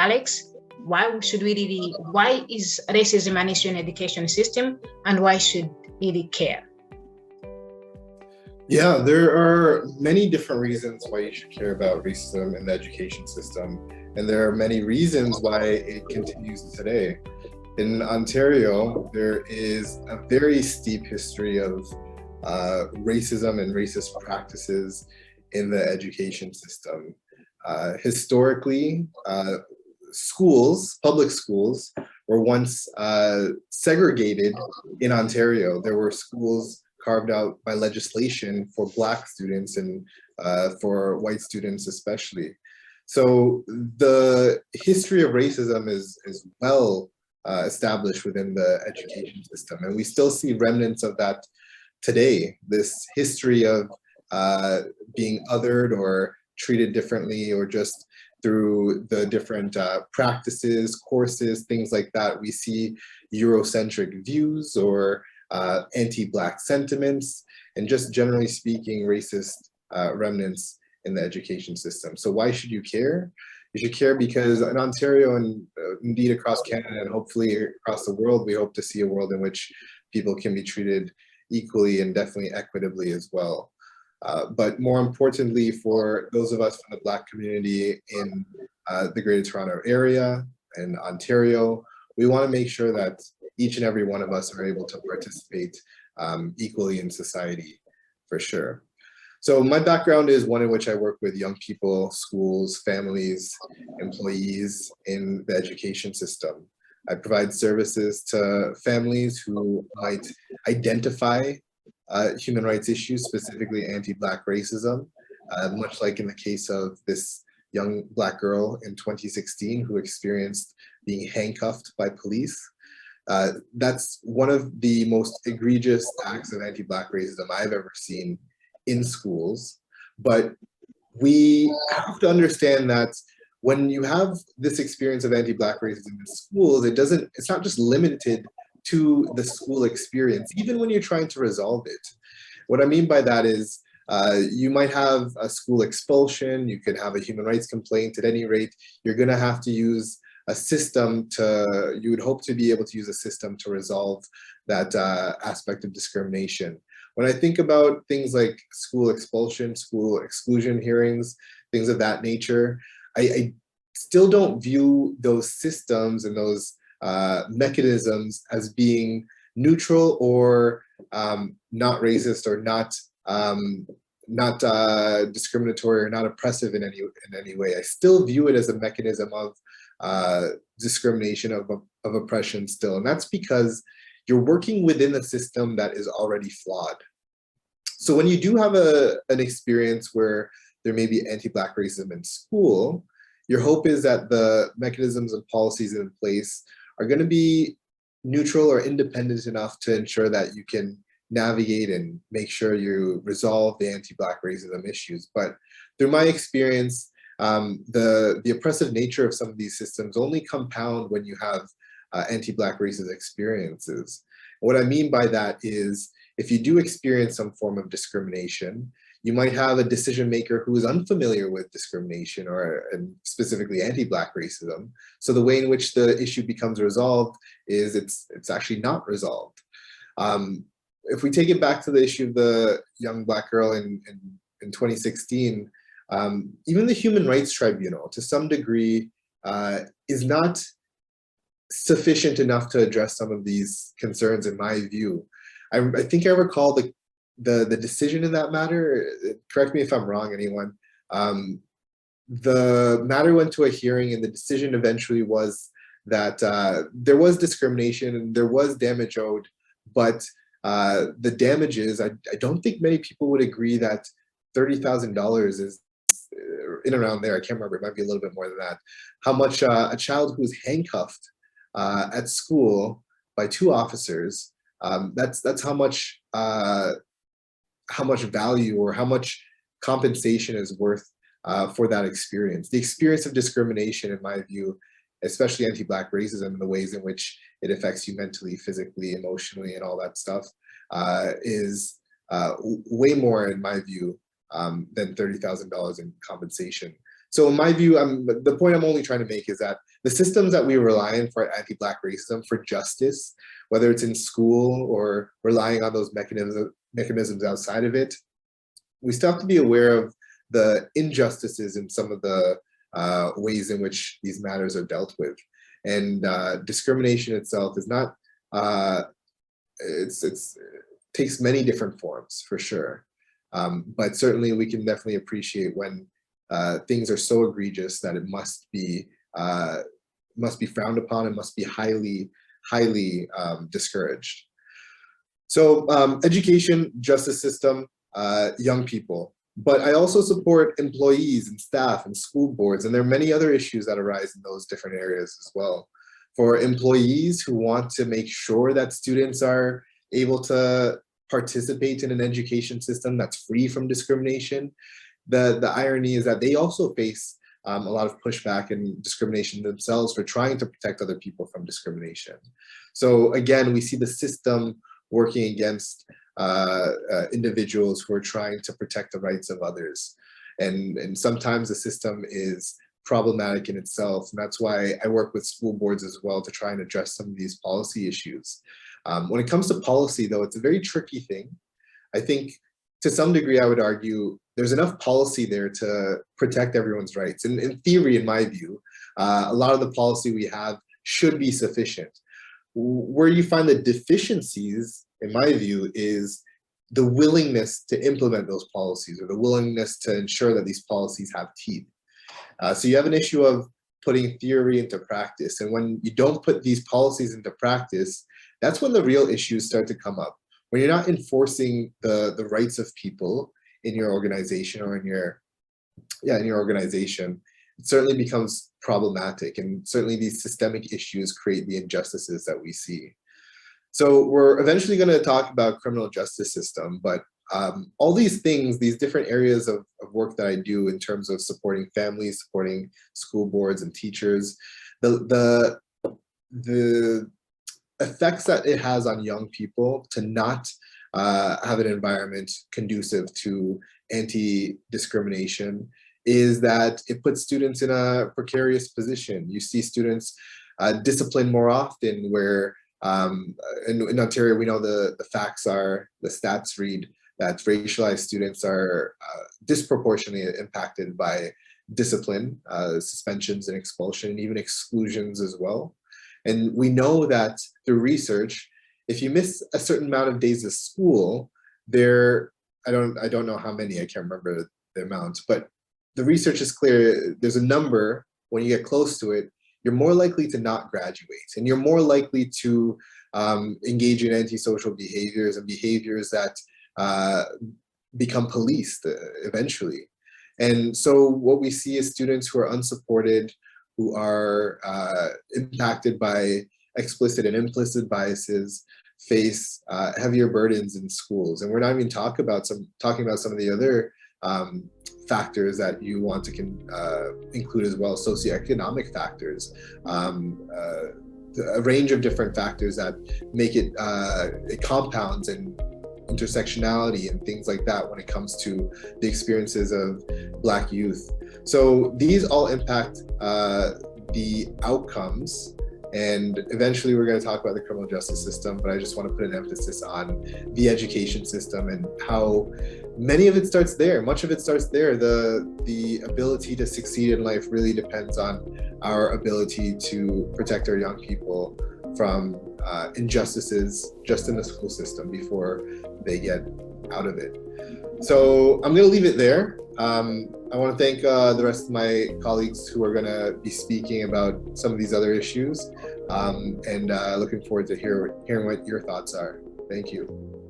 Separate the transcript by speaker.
Speaker 1: Alex, why is racism an issue in education system, and why should we really care?
Speaker 2: Yeah, there are many different reasons why you should care about racism in the education system, and there are many reasons why it continues today. In Ontario, there is a very steep history of racism and racist practices in the education system. Historically, public schools, were once segregated in Ontario. There were schools carved out by legislation for Black students and for white students especially. So the history of racism is well established within the education system, and we still see remnants of that today. This history of being othered or treated differently, or just through the different practices, courses, things like that, we see Eurocentric views or anti-Black sentiments, and just generally speaking, racist remnants in the education system. So why should you care? You should care because in Ontario and indeed across Canada and hopefully across the world, we hope to see a world in which people can be treated equally and definitely equitably as well. But more importantly, for those of us from the Black community in the Greater Toronto Area and Ontario, we want to make sure that each and every one of us are able to participate equally in society, for sure. So my background is one in which I work with young people, schools, families, employees in the education system. I provide services to families who might identify human rights issues, specifically anti-Black racism, much like in the case of this young Black girl in 2016 who experienced being handcuffed by police. That's one of the most egregious acts of anti-Black racism I've ever seen in schools. But we have to understand that when you have this experience of anti-Black racism in schools, it's not just limited to the school experience, even when you're trying to resolve it. What I mean by that is you might have a school expulsion, you could have a human rights complaint. At any rate, you're gonna have to use a system you would hope to be able to use a system to resolve that aspect of discrimination. When I think about things like school expulsion, school exclusion hearings, things of that nature, I still don't view those systems and those mechanisms as being neutral or not racist or not discriminatory or not oppressive in any way. I still view it as a mechanism of discrimination, of oppression still. And that's because you're working within a system that is already flawed. So when you do have an experience where there may be anti-Black racism in school, your hope is that the mechanisms and policies in place are going to be neutral or independent enough to ensure that you can navigate and make sure you resolve the anti-Black racism issues. But through my experience, the oppressive nature of some of these systems only compound when you have anti-Black racist experiences. What I mean by that is, if you do experience some form of discrimination, you might have a decision maker who is unfamiliar with discrimination and specifically anti-Black racism. So the way in which the issue becomes resolved is it's actually not resolved. If we take it back to the issue of the young Black girl in 2016, even the Human Rights Tribunal, to some degree, is not sufficient enough to address some of these concerns, in my view. I think I recall the decision in that matter. Correct me if I'm wrong, anyone. The matter went to a hearing, and the decision eventually was that there was discrimination and there was damage owed, but the damages, I don't think many people would agree that $30,000 is in around there. I can't remember, it might be a little bit more than that. How much a child who's handcuffed at school by two officers, that's how much value or how much compensation is worth for that experience. The experience of discrimination, in my view, especially anti-Black racism and the ways in which it affects you mentally, physically, emotionally, and all that stuff, is way more, in my view, than $30,000 in compensation. So in my view, the point I'm only trying to make is that the systems that we rely on for anti-Black racism, for justice, whether it's in school or relying on those mechanisms outside of it, we still have to be aware of the injustices in some of the ways in which these matters are dealt with. And discrimination itself is not, it takes many different forms for sure. But certainly we can definitely appreciate when things are so egregious that it must be frowned upon and must be highly discouraged. So education, justice system, young people. But I also support employees and staff and school boards, and there are many other issues that arise in those different areas as well. For employees who want to make sure that students are able to participate in an education system that's free from discrimination, the irony is that they also face a lot of pushback and discrimination themselves for trying to protect other people from discrimination. So again, we see the system working against individuals who are trying to protect the rights of others. And sometimes the system is problematic in itself. And that's why I work with school boards as well to try and address some of these policy issues. When it comes to policy though, it's a very tricky thing. I think to some degree, I would argue there's enough policy there to protect everyone's rights. And in theory, in my view, a lot of the policy we have should be sufficient. Where you find the deficiencies, in my view, is the willingness to implement those policies or the willingness to ensure that these policies have teeth. So you have an issue of putting theory into practice. And when you don't put these policies into practice, that's when the real issues start to come up. When you're not enforcing the rights of people in your organization or in your organization, it certainly becomes problematic. And certainly these systemic issues create the injustices that we see. So we're eventually going to talk about criminal justice system, but all these things, these different areas of work that I do in terms of supporting families, supporting school boards and teachers, the effects that it has on young people to not have an environment conducive to anti-discrimination is that it puts students in a precarious position. You see students disciplined more often, where in Ontario, we know the facts are, the stats read that racialized students are disproportionately impacted by discipline, suspensions and expulsion, and even exclusions as well. And we know that through research, if you miss a certain amount of days of school, I don't know how many, I can't remember the amount, but the research is clear. There's a number, when you get close to it, you're more likely to not graduate, and you're more likely to engage in antisocial behaviors and behaviors that become policed eventually. And so what we see is students who are unsupported, who are impacted by explicit and implicit biases, face heavier burdens in schools. And we're not even talking about some of the other factors that you want to include as well, socioeconomic factors, a range of different factors that make it compounds and intersectionality and things like that when it comes to the experiences of Black youth. So these all impact the outcomes, and eventually we're going to talk about the criminal justice system, but I just want to put an emphasis on the education system and how many of it starts there. Much of it starts there. The ability to succeed in life really depends on our ability to protect our young people from injustices just in the school system before they get out of it. So I'm going to leave it there. I want to thank the rest of my colleagues who are going to be speaking about some of these other issues, and looking forward to hearing what your thoughts are. Thank you.